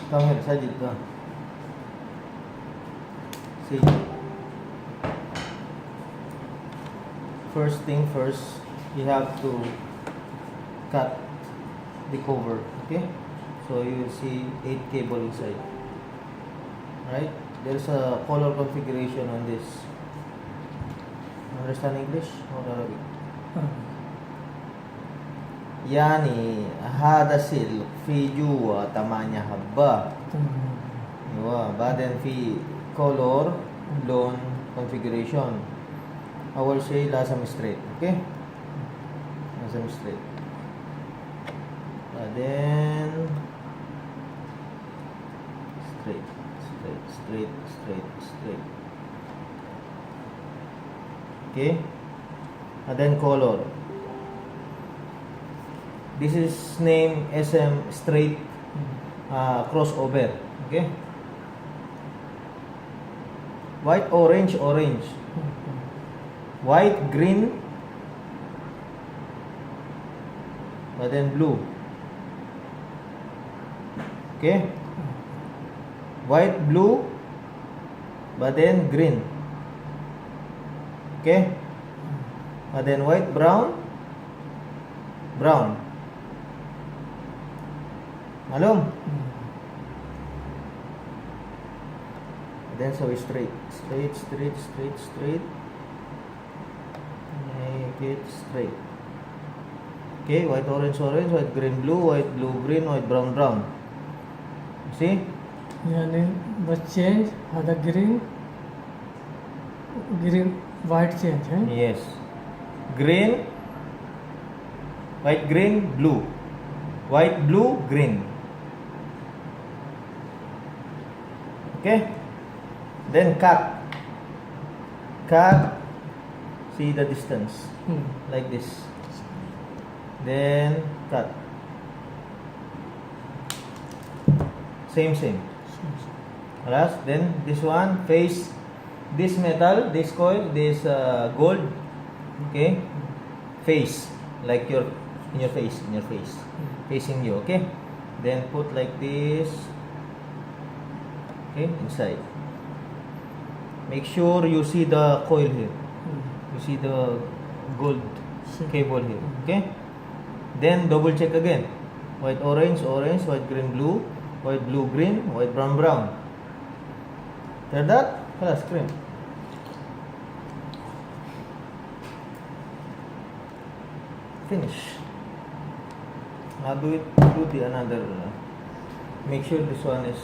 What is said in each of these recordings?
Come here, Sajid, come. See. First thing first, you have to cut the cover, okay? So you will see 8 cable inside. Right? There's a color configuration on this. Understand English or Arabic? يعني هذا السلك في جوا 8 حبة. ايوه بعدين في color لون configuration. أول شيء لازم straight, okay? لازم straight. بعدين straight. Okay? And then color. This is name SM straight crossover. Okay? White, orange. White, green. But then blue. Okay? White, blue. But then green. Okay? But then white, brown. Malum? Then so straight. Make it straight. Okay, white, orange, white, green, blue, green, white, brown. See? यानी बस चेंज आधा green white change है. Yes. Green, white, green, blue. White, blue, green. Okay? Then cut. See the distance. Like this. Then cut. Same. Last, then this one face this metal, this coil, this gold. Okay? Face. Like in your face. Facing you, okay? Then put like this. Okay, inside. Make sure you see the coil here. You see the gold cable here, okay? Then double check again. White, orange, white, green, blue, white, blue, green, white, brown. After that, class cream. Finish. Now do the another. Make sure this one is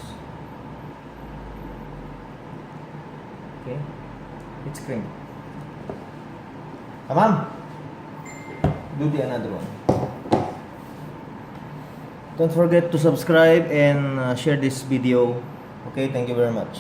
okay. It's cream. Come on. Do the another one. Don't forget to subscribe and share this video. Okay, thank you very much.